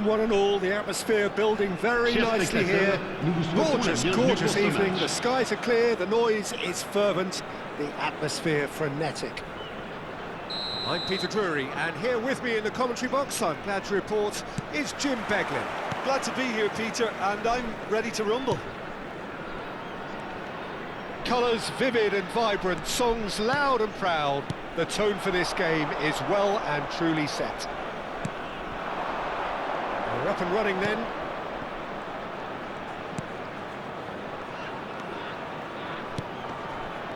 welcome one and all. The atmosphere building very nicely here. Gorgeous evening. The skies are clear, the noise is fervent, the atmosphere frenetic. I'm Peter Drury, and here with me in the commentary box, I'm glad to report, is Jim Beglin. Glad to be here, Peter, and I'm ready to rumble. Colours vivid and vibrant, songs loud and proud. The tone for this game is well and truly set. We're up and running then.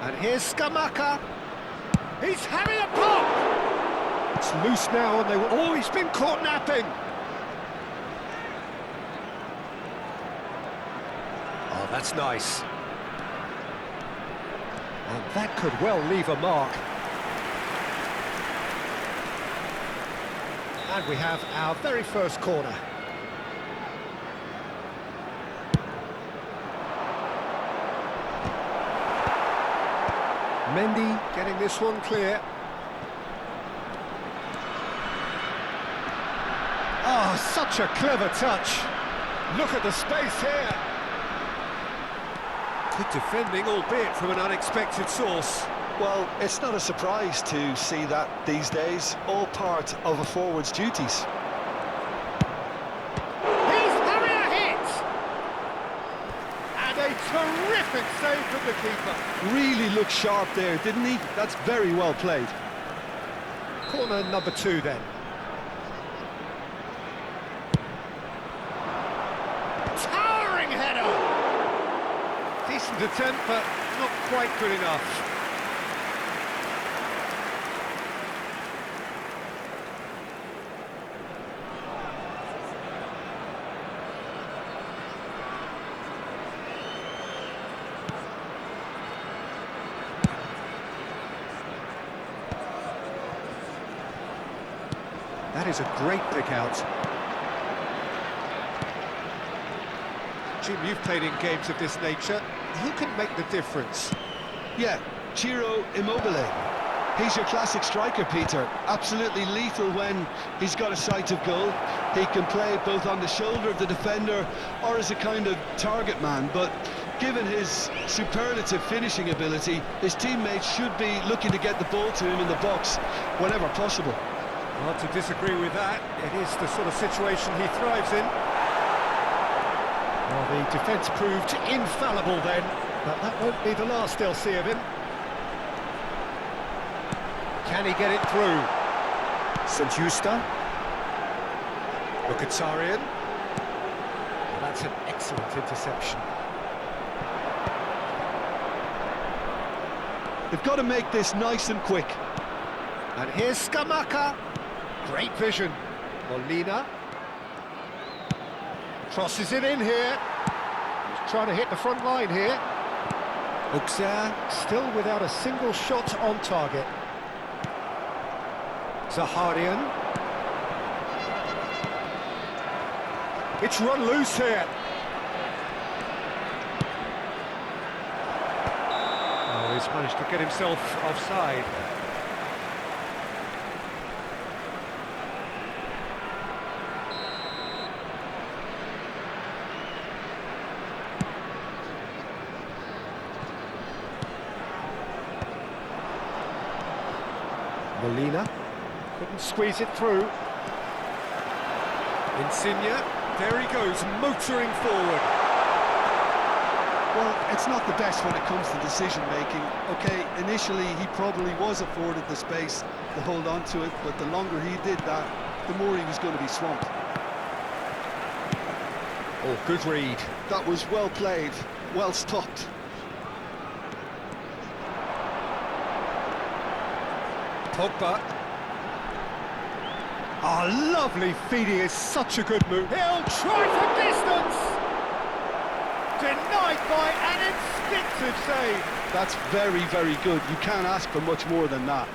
And here's Skamaka. He's having a pop! It's loose now and they will... Oh, he's been caught napping! Oh, that's nice. And that could well leave a mark. And we have our very first corner. Mendy getting this one clear. Oh, such a clever touch. Look at the space here. Good defending, albeit from an unexpected source. Well, it's not a surprise to see that these days, all part of a forward's duties. He's having a hit! And a terrific save from the keeper. Really looked sharp there, didn't he? That's very well played. Corner number 2 then. Towering header! Decent attempt, but not quite good enough. That is a great pick-out. Jim, you've played in games of this nature. Who can make the difference? Yeah, Ciro Immobile. He's your classic striker, Peter. Absolutely lethal when he's got a sight of goal. He can play both on the shoulder of the defender or as a kind of target man, but given his superlative finishing ability, his teammates should be looking to get the ball to him in the box whenever possible. Hard to disagree with that. It is the sort of situation he thrives in. Well, the defence proved infallible then, but that won't be the last they'll see of him. Can he get it through? St. Justa. Mkhitaryan. Well, that's an excellent interception. They've got to make this nice and quick. And here's Skamaka. Great vision. Molina. Crosses it in here. He's trying to hit the front line here. Auxerre still without a single shot on target. Zaharian. It's run loose here. Oh, he's managed to get himself offside. Molina couldn't squeeze it through. Insigne, there he goes, motoring forward. Well, it's not the best when it comes to decision-making. OK, initially he probably was afforded the space to hold on to it, but the longer he did that, the more he was going to be swamped. Oh, good read. That was well played, well stopped. Pogba. Oh, lovely feed, he is such a good move. He'll try for distance! Denied by an instinctive save. That's very, very good. You can't ask for much more than that.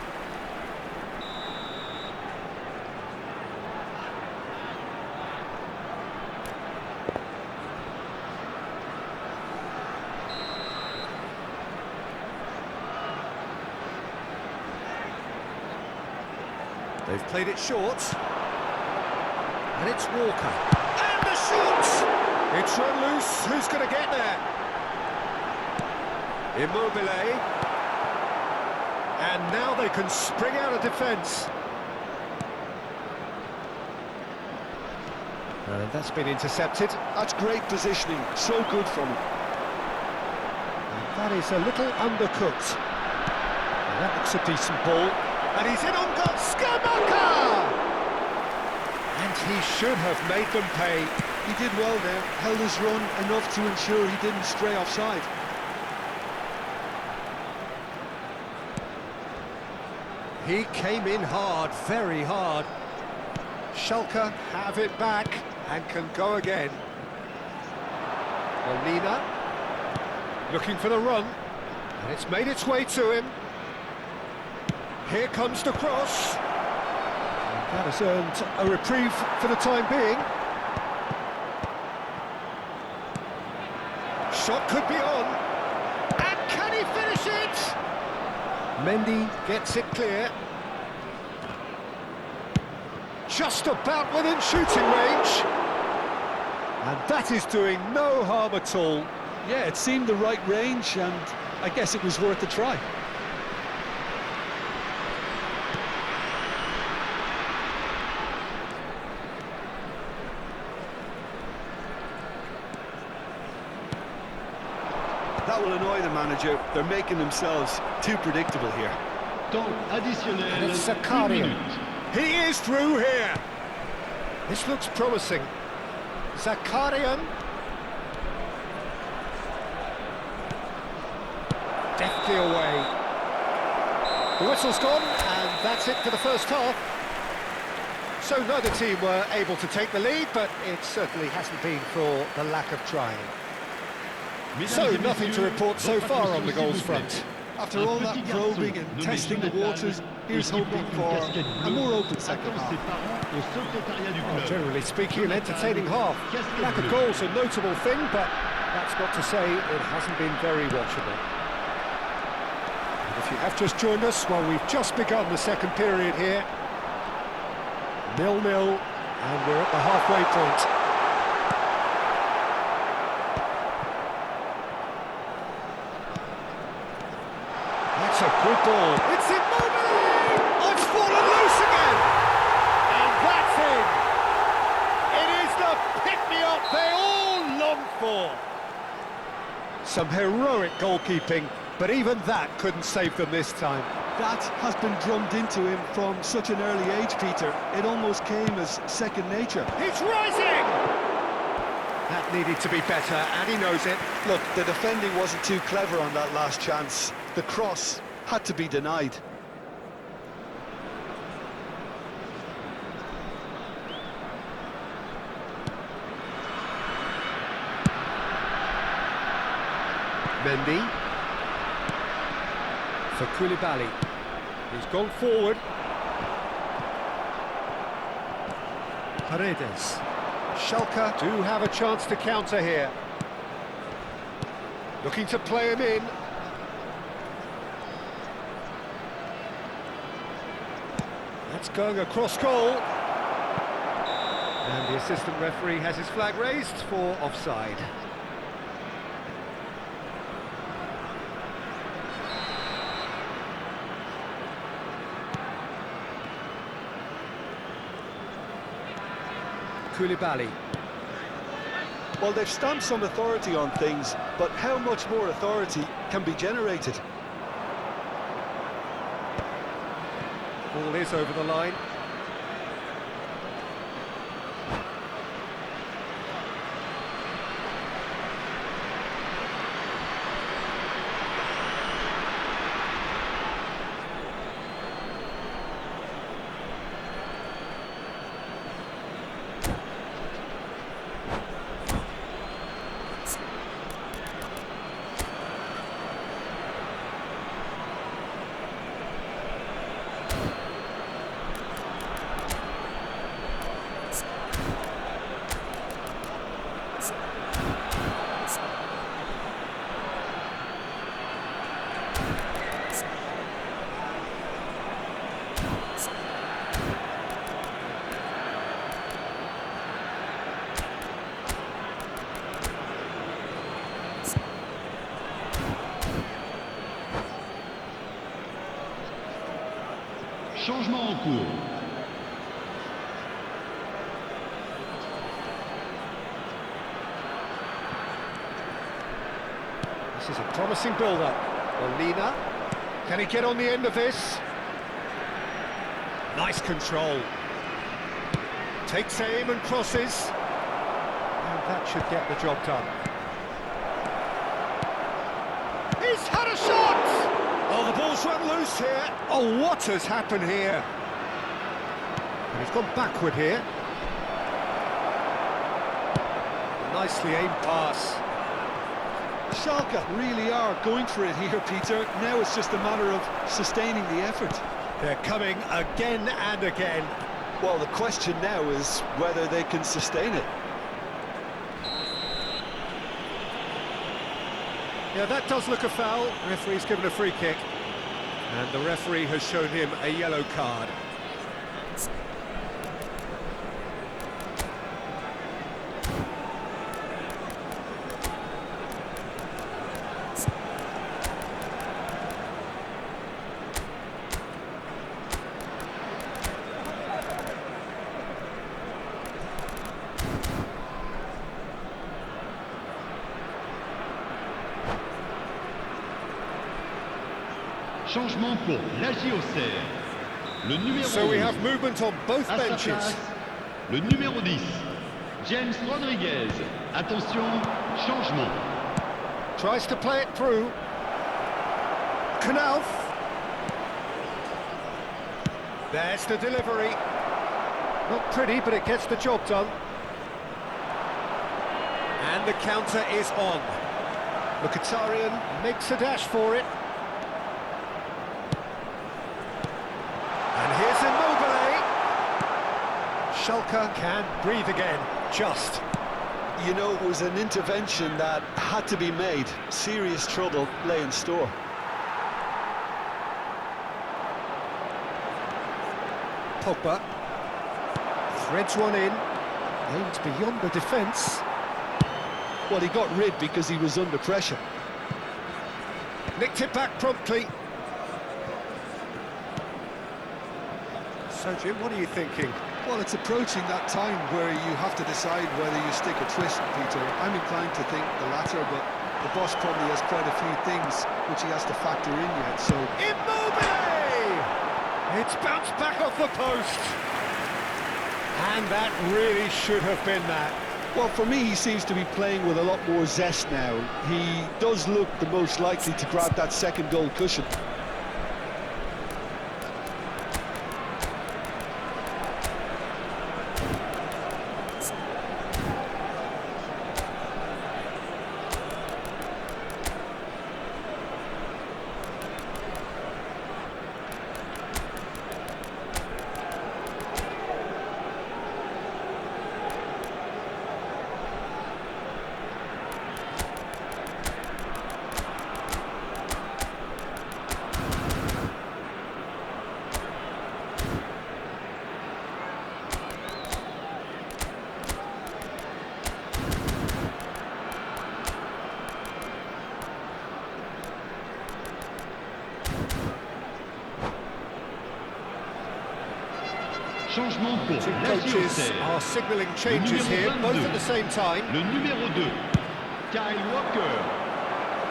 They've played it short. And it's Walker. And the shot! It's run loose. Who's going to get there? Immobile. And now they can spring out of defence. And that's been intercepted. That's great positioning, so good from him. And that is a little undercooked. And that looks a decent ball. And he's in on goal, Skamaka! And he should have made them pay. He did well there, held his run enough to ensure he didn't stray offside. He came in hard, very hard. Schalke have it back and can go again. Molina looking for the run, and it's made its way to him. Here comes the cross. And that has earned a reprieve for the time being. Shot could be on. And can he finish it? Mendy gets it clear. Just about within shooting range. And that is doing no harm at all. Yeah, it seemed the right range, and I guess it was worth a try. That will annoy the manager. They're making themselves too predictable here. And it's Zakarian. He is through here. This looks promising. Zakarian. Deftly away. The whistle's gone, and that's it for the first half. So neither team were able to take the lead, but it certainly hasn't been for the lack of trying. So nothing to report so far on the goals front. After all that probing and testing the waters, here's hoping for a more open second half. Well, generally speaking, an entertaining half. Lack of goals a notable thing, but that's not to say it hasn't been very watchable. And if you have just joined us, well, we've just begun the second period here. 0-0, and we're at the halfway point. That's a good ball. It's Immobile! Oh, it's fallen loose again! And that's in! It is the pick-me-up they all longed for! Some heroic goalkeeping, but even that couldn't save them this time. That has been drummed into him from such an early age, Peter. It almost came as second nature. He's rising! That needed to be better, and he knows it. Look, the defending wasn't too clever on that last chance. The cross had to be denied. Mendy. For Koulibaly. He's gone forward. Paredes. Schalke do have a chance to counter here. Looking to play him in. That's going across goal. And the assistant referee has his flag raised for offside. Koulibaly. Well, they've stamped some authority on things, but how much more authority can be generated? Ball is over the line. Changement en cours. This is a promising build-up. Molina, can he get on the end of this? Nice control. Takes aim and crosses. And that should get the job done. He's had a shot! Oh, the ball's run loose here. Oh, what has happened here? And he's gone backward here. Nicely aimed pass. Schalke really are going for it here, Peter. Now it's just a matter of sustaining the effort. They're coming again and again. Well, the question now is whether they can sustain it. Yeah, that does look a foul. The referee's given a free kick. And the referee has shown him a yellow card. Changement pour la JOCR. Le numéro So we have movement on both à sa benches. place, le numéro 10, James Rodriguez. Attention, changement. Tries to play it through. Knauf. There's the delivery. Not pretty, but it gets the job done. And the counter is on. Mkhitaryan makes a dash for it. And here's Immobile. Schalke can breathe again, just. You know, it was an intervention that had to be made. Serious trouble lay in store. Pogba threads one in, aimed beyond the defence. Well, he got rid because he was under pressure. Nicked it back promptly. So, Jim, what are you thinking? Well, it's approaching that time where you have to decide whether you stick or twist, Peter. I'm inclined to think the latter, but the boss probably has quite a few things which he has to factor in yet, so... Immobile! It's bounced back off the post. And that really should have been that. Well, for me, he seems to be playing with a lot more zest now. He does look the most likely to grab that second goal cushion. Changement pour Two la coaches JOCR. are signalling changes numéro here, both 22. at the same time. Le numéro 2, Kyle Walker.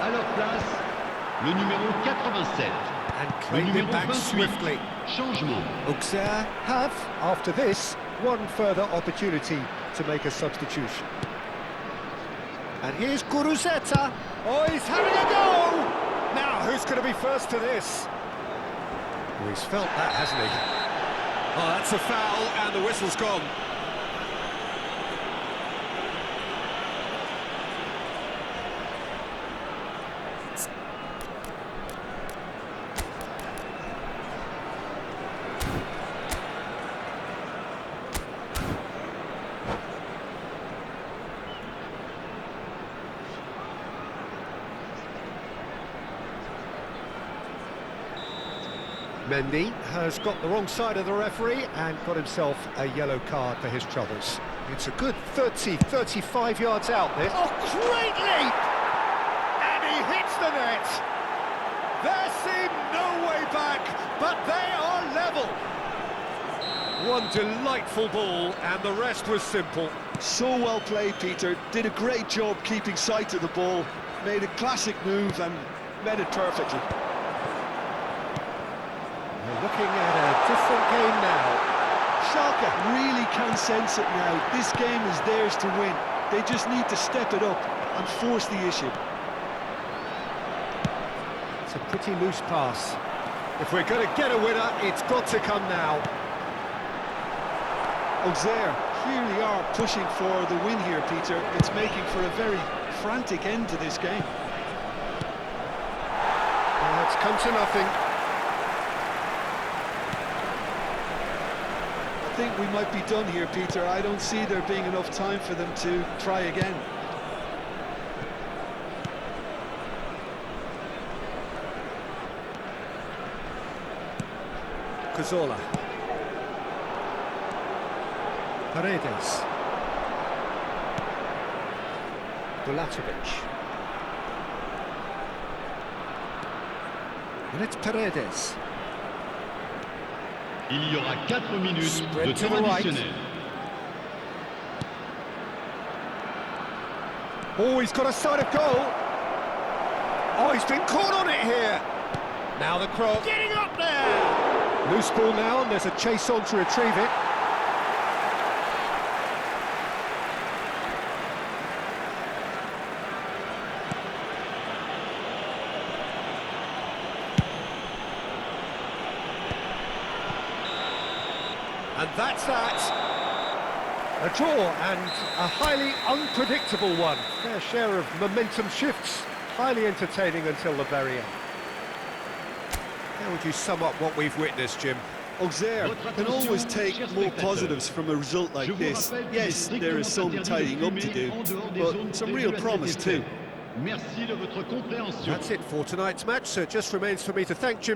À leur place, le numéro 87. And Le claimed it numéro back 28. swiftly. Changement. Auxerre have, after this, one further opportunity to make a substitution. And here's Guruzeta. Oh, he's having a go! Now, who's going to be first to this? Well, he's felt that, hasn't he? Oh, that's a foul, and the whistle's gone. Mendy has got the wrong side of the referee and got himself a yellow card for his troubles. It's a good 35 yards out this. Oh, great leap! And he hits the net! There seemed no way back, but they are level. One delightful ball, and the rest was simple. So well played, Peter. Did a great job keeping sight of the ball. Made a classic move and met it perfectly. We're looking at a different game now. Schalke really can sense it now. This game is theirs to win. They just need to step it up and force the issue. It's a pretty loose pass. If we're going to get a winner, it's got to come now. Auxerre clearly are pushing for the win here, Peter. It's making for a very frantic end to this game. It's come to nothing. I think we might be done here, Peter. I don't see there being enough time for them to try again. Cazorla. Paredes. Bulatovic. And it's Paredes. Il y aura 4 minutes Spread de to temps the right. additionnel. Oh, he's got a side of goal. Oh, he's been caught on it here. Now the cross. Getting up there. Loose ball now, and there's a chase on to retrieve it. And that's that. A draw, and a highly unpredictable one. Fair share of momentum shifts. Highly entertaining until the very end. How would you sum up what we've witnessed, Jim? Auxerre can always take more positives from a result like this. Yes, there is some tidying up to do, but some real promise too. Merci de votre compréhension. That's it for tonight's match, so it just remains for me to thank Jim